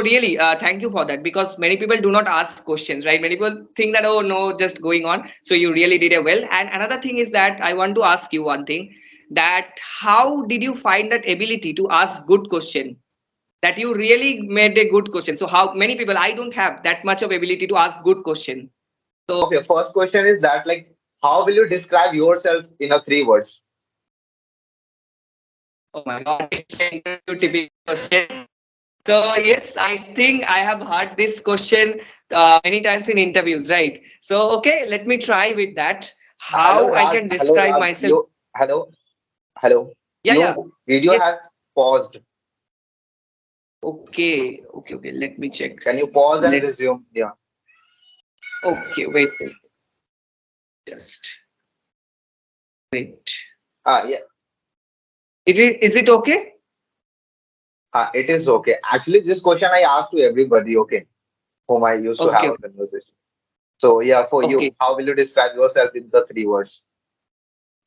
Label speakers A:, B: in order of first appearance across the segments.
A: really, thank you for that, because many people do not ask questions, right? Many people think that, oh no, just going on. So you really did it well. And another thing is that I want to ask you one thing, that how did you find that ability to ask good question? That you really made a good question. So how many people, I don't have that much of ability to ask good question. So,
B: Okay, first question is that like, how will you describe yourself in a 3 words?
A: oh my God, it's an interview typical question. So yes, I think I have heard this question many times in interviews, right? So okay, let me try with that.
B: Hello,
A: How I
B: Raj.
A: can
B: Hello,
A: describe
B: Raj.
A: myself?
B: You, hello, hello.
A: Yeah, yeah.
B: Your video
A: Yes.
B: has paused.
A: Okay, okay, okay. Let me check.
B: Can you pause and
A: Let.
B: resume? Yeah.
A: Okay, wait, wait. Just wait.
B: Yeah.
A: Is it okay?
B: It is okay. Actually, this question I asked to everybody, okay, whom I used to have
A: Okay,
B: a conversation. So, yeah, for
A: okay,
B: you, how will you describe yourself in the 3 words?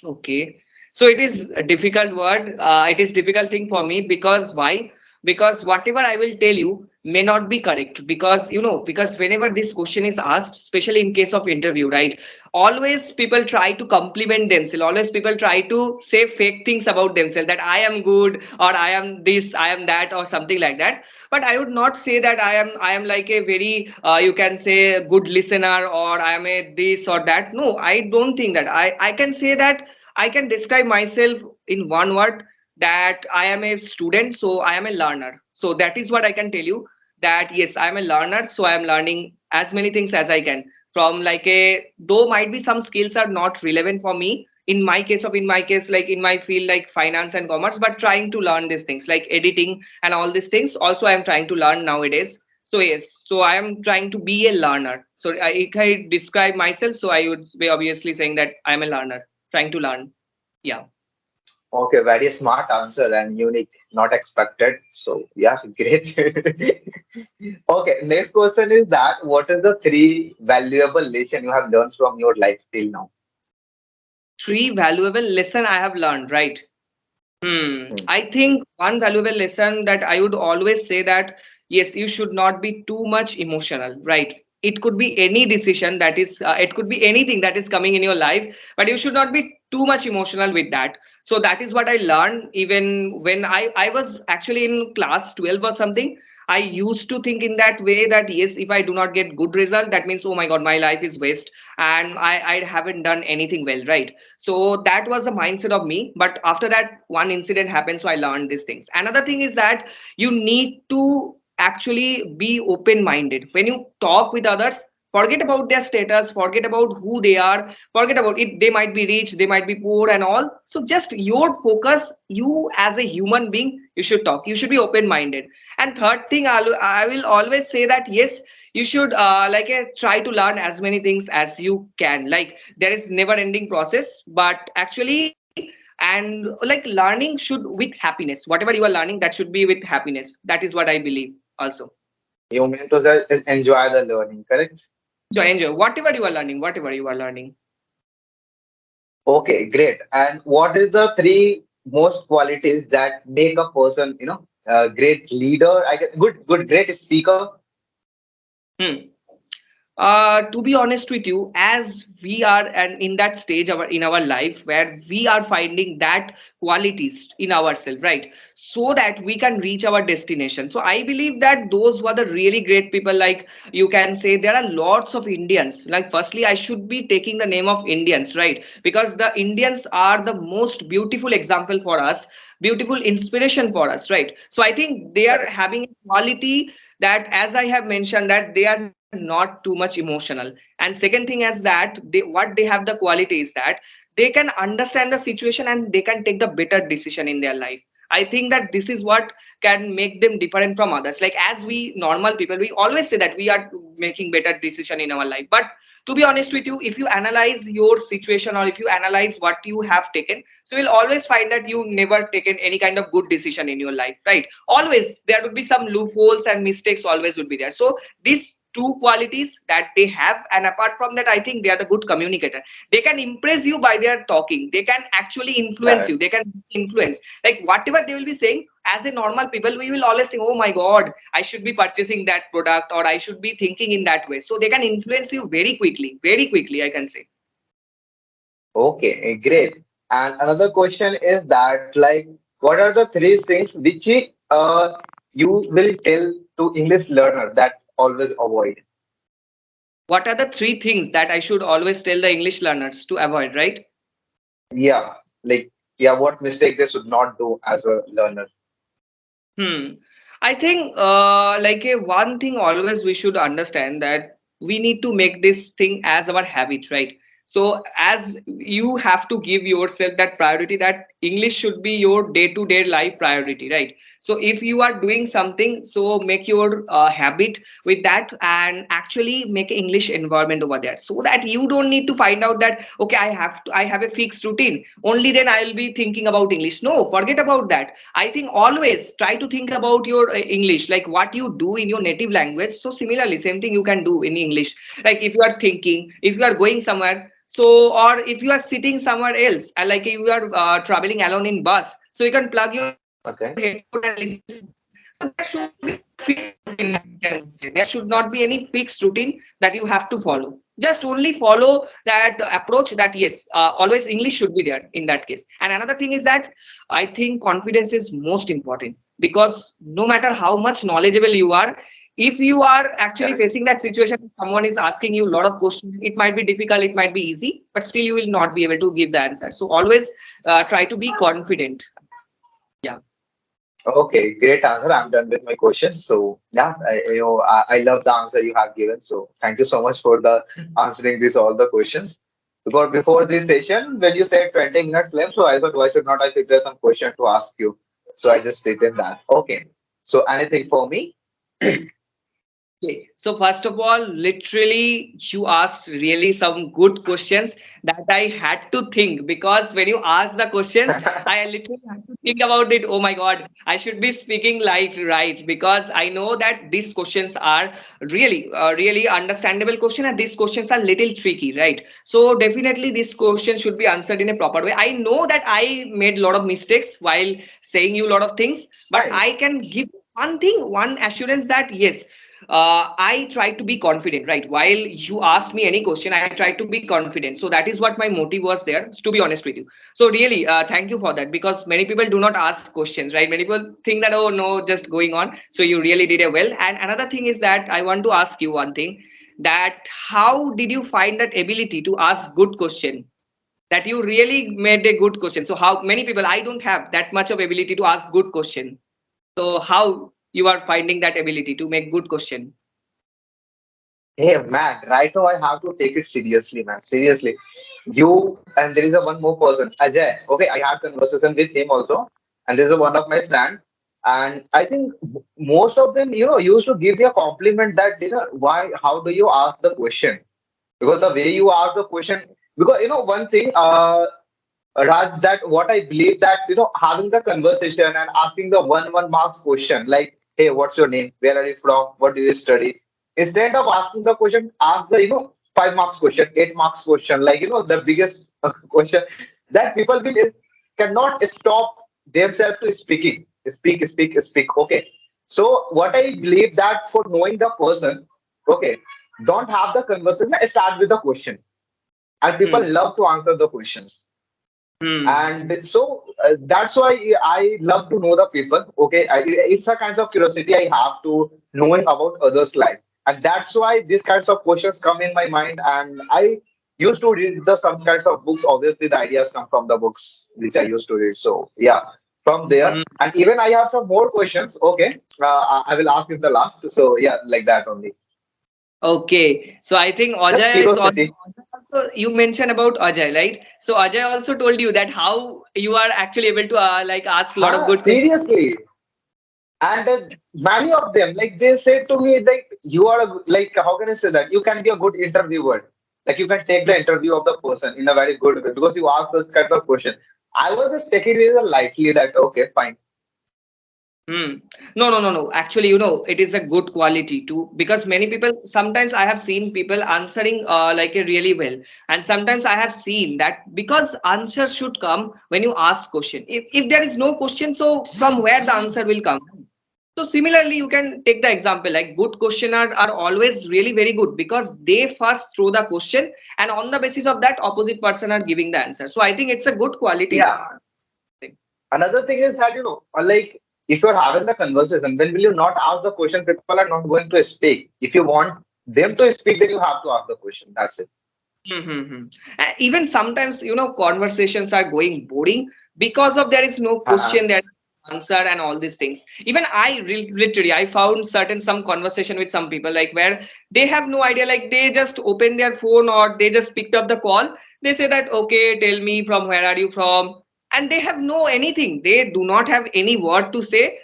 A: okay. So it is a difficult word. It is difficult thing for me, because why? Because whatever I will tell you may not be correct, because because whenever this question is asked, especially in case of interview, right, always people try to compliment themselves, always people try to say fake things about themselves, that I am good, or I am this, I am that, or something like that. But I would not say that I am like a very you can say good listener, or I am a this or that. No, I don't think that. I can say that I can describe myself in one word, that I am a student, so I am a learner. So that is what I can tell you, that yes, I am a learner, so I am learning as many things as I can, from like a, though might be some skills are not relevant for me in my case, like in my field, like finance and commerce, but trying to learn these things like editing and all these things also I am trying to learn nowadays. So yes, so I am trying to be a learner. So if I describe myself, so I would be obviously saying that I am a learner trying to learn. Yeah.
B: Okay, very smart answer and unique, not expected. So, yeah, great. Okay, next question is that what is the 3 valuable lesson you have learned from your life till now?
A: Three valuable lesson I have learned, right?
B: Hmm.
A: I think one valuable lesson that I would always say, that yes, you should not be too much emotional, right? It could be any decision that is, it could be anything that is coming in your life, but you should not be too much emotional with that. So that is what I learned, even when I was actually in class 12 or something. I used to think in that way, that yes, if I do not get good result, that means, oh my God, my life is waste, and I haven't done anything well, right? So that was the mindset of me. But after that one incident happened, so I learned these things. Another thing is that you need to actually be open minded when you talk with others. Forget about their status, forget about who they are, forget about it, they might be rich, they might be poor and all. So just your focus, you as a human being, you should talk, you should be open minded. And third thing, I will always say that yes, you should try to learn as many things as you can. Like, there is never ending process, but actually, and like learning should with happiness, whatever you are learning, that should be with happiness. That is what I believe also.
B: You mean to say enjoy the learning, correct?
A: Enjoy whatever you are learning, whatever you are learning.
B: Okay, great. And what is the 3 most qualities that make a person, a great leader, I get great speaker?
A: Hmm. To be honest with you, as we are and in that stage in our life where we are finding that qualities in ourselves, right, so that we can reach our destination. So I believe that those were the really great people. Like, you can say there are lots of Indians. Like, firstly, I should be taking the name of Indians, right, because the Indians are the most beautiful example for us, beautiful inspiration for us, right? So I think they are
B: Correct.
A: having a quality, that as I have mentioned, that they are not too much emotional. And second thing is that what they have the quality is that they can understand the situation and they can take the better decision in their life. I think that this is what can make them different from others. Like, as we normal people, we always say that we are making better decision in our life, but to be honest with you, if you analyze your situation, or if you analyze what you have taken, so you'll always find that you never taken any kind of good decision in your life, right? Always there would be some loopholes and mistakes always would be there. So this two qualities that they have, and apart from that, I think they are the good communicator. They can impress you by their talking. They can actually influence you.
B: Correct.
A: They can influence, like whatever they will be saying. As a normal people, we will always think, oh my god, I should be purchasing that product, or I should be thinking in that way. So they can influence you very quickly, I can say.
B: Okay, great. And another question is that, like, what are the three things which you will tell to English learner that always avoid?
A: What are the three things that I should always tell the English learners to avoid, right?
B: Yeah, like, yeah, what mistake they should not do as a learner.
A: Hmm. I think like a one thing always we should understand that we need to make this thing as our habit, right? So as you have to give yourself that priority, that English should be your day-to-day life priority, right? So if you are doing something, so make your habit with that, and actually make an English environment over there, so that you don't need to find out that okay, I have a fixed routine. Only then I will be thinking about English. No, forget about that. I think always try to think about your English, like what you do in your native language. So similarly, same thing you can do in English. Like if you are thinking, if you are going somewhere, so or if you are sitting somewhere else, and like if you are traveling alone in bus, so you can plug your headphone and
B: Okay.
A: listen. So there should not be any fixed routine, I can say. There should not be any fixed routine that you have to follow. Just only follow that approach, that yes, always English should be there in that case. And another thing is that I think confidence is most important, because no matter how much knowledgeable you are, if you are actually
B: Correct.
A: facing that situation, someone is asking you a lot of questions, it might be difficult, it might be easy, but still you will not be able to give the answer. So always try to be confident. Yeah.
B: Okay, great answer. I'm done with my questions. So yeah, I love the answer you have given. So thank you so much for the answering this all the questions. Because before this session, when you said 20 minutes left, so I thought why should not I prepare some question to ask you? So I just written that. Okay. So anything for me?
A: Okay, so first of all, literally, you asked really some good questions that I had to think, because when you asked the questions, I literally had to think about it. Oh my God, I should be speaking like right, because I know that these questions are really understandable question, and these questions are little tricky, right? So definitely, this question should be answered in a proper way. I know that I made a lot of mistakes while saying you a lot of things,
B: It's
A: but
B: fine.
A: I can give one thing, one assurance that yes, I try to be confident, right? While you asked me any question, I try to be confident. So that is what my motive was there, to be honest with you. So really, thank you for that, because many people do not ask questions, right? Many people think that, oh no, just going on. So you really did it well. And another thing is that I want to ask you one thing, that how did you find that ability to ask good question? That you really made a good question. So how many people, I don't have that much of ability to ask good question. So how you are finding that ability to make good question?
B: Hey man, right now I have to take it seriously, man. Seriously. You and there is a one more person, Ajay. Okay, I had conversation with him also, and there's a one of my friend, and I think most of them, used to give me a compliment that why, how do you ask the question? Because the way you ask the question, because one thing, Raj, that what I believe that having the conversation and asking the one marks question like, hey, what's your name? Where are you from? What do you study? Instead of asking the question, ask the 5 marks question, 8 marks question, like the biggest question that people will cannot stop themselves to speaking, speak. Okay, so what I believe that for knowing the person, okay, don't have the conversation. Start with the question, and people
A: Hmm.
B: love to answer the questions,
A: Hmm.
B: and so that's why I love to know the people. Okay, it's a kind of curiosity I have to knowing about others' life, and that's why these kinds of questions come in my mind. And I used to read the some kinds of books. Obviously, the ideas come from the books which I used to read. So yeah, from there,
A: Hmm.
B: and even I have some more questions. Okay, I will ask in the last. So yeah, like that only.
A: Okay, so I think
B: Just
A: Ajay is
B: curiosity.
A: also, you mentioned about Ajay, right? So Ajay also told you that how you are actually able to like ask a lot of
B: Huh?
A: good questions.
B: Seriously. And many of them, like they said to me, like you are like how can I say that you can be a good interviewer, like you can take the interview of the person in a very good way because you ask such kind of question. I was just taking it lightly that okay, fine.
A: Hmm. No, no, no, no. Actually, you know, it is a good quality too, because many people, sometimes I have seen people answering like a really well. And sometimes I have seen that because answer should come when you ask question. If there is no question, so from where the answer will come? So similarly, you can take the example like good question are always really very good because they first throw the question and on the basis of that opposite person are giving the answer. So I think it's a good quality.
B: Yeah. Another thing is that, like if you're having the conversation, when will you not ask the question? People are not going to speak. If you want them to speak, then you have to ask the question. That's it.
A: Mm-hmm. Even sometimes, you know, conversations are going boring because of there is no
B: Uh-huh.
A: question, there is no answer, and all these things. Even literally, I found certain some conversation with some people like where they have no idea, like they just open their phone or they just picked up the call. They say that, okay, tell me from where are you from, and they have no anything. They do not have any word to say.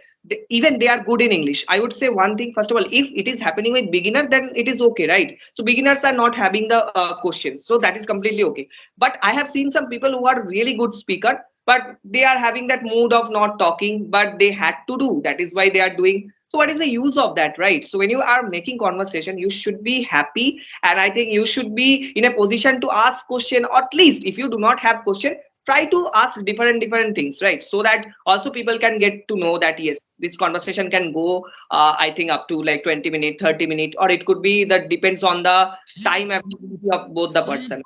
A: Even they are good in English. I would say one thing first of all, if it is happening with beginner, then it is okay, right? So beginners are not having the questions, so that is completely okay. But I have seen some people who are really good speaker, but they are having that mood of not talking, but they had to do, that is why they are doing. So what is the use of that, right? So when you are making conversation, you should be happy, and I think you should be in a position to ask question, or at least if you do not have question, try to ask different things, right? So that also people can get to know that yes, this conversation can go I think up to like 20 minutes, 30 minutes, or it could be that depends on the time availability of both the person.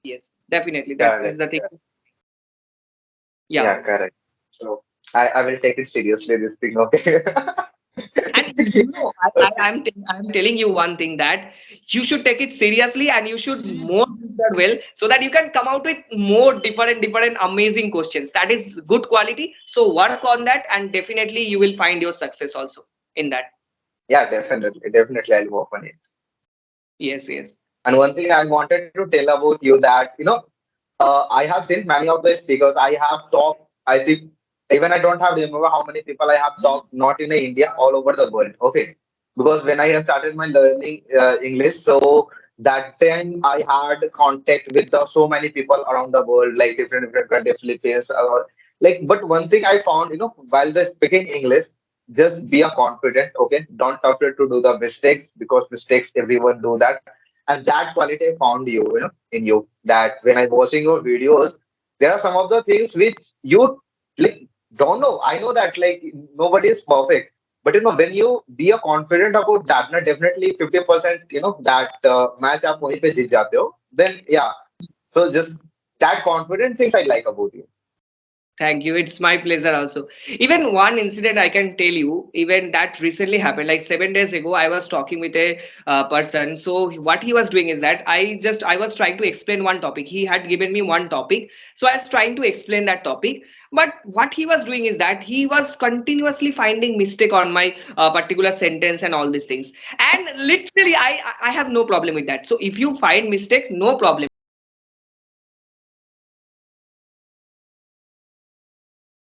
A: Yes, definitely that is
B: Correct.
A: the thing. Yeah.
B: Yeah, correct. So I will take it seriously, this thing, okay?
A: And you know, I'm telling you one thing, that you should take it seriously and you should more do that well, so that you can come out with more different amazing questions. That is good quality. So work on that, and definitely you will find your success also in that.
B: Yeah, definitely. Definitely, I'll work on it.
A: Yes, yes.
B: And one thing I wanted to tell about you that, I have seen many of the speakers. I have talked, I think, even I don't have remember how many people I have talked, not in India, all over the world. Okay. Because when I have started my learning English, so that time I had contact with so many people around the world, like different countries, Philippines, or like. But one thing I found, while they're speaking English, just be a confident. Okay, don't afraid to do the mistakes because mistakes everyone do that, and that quality I found in you, that when I'm watching your videos, there are some of the things which you like don't know. I know that like nobody is perfect, but when you be a confident about that, na, definitely 50% that match आप वहीं पे जीत जाते हो. Then yeah, so just that confident things I like about you.
A: Thank you. It's my pleasure also. Even one incident I can tell you, even that recently happened, like 7 days ago, I was talking with a person. So what he was doing is that I was trying to explain one topic. He had given me one topic. So I was trying to explain that topic. But what he was doing is that he was continuously finding mistake on my particular sentence and all these things. And literally, I have no problem with that. So if you find mistake, no problem.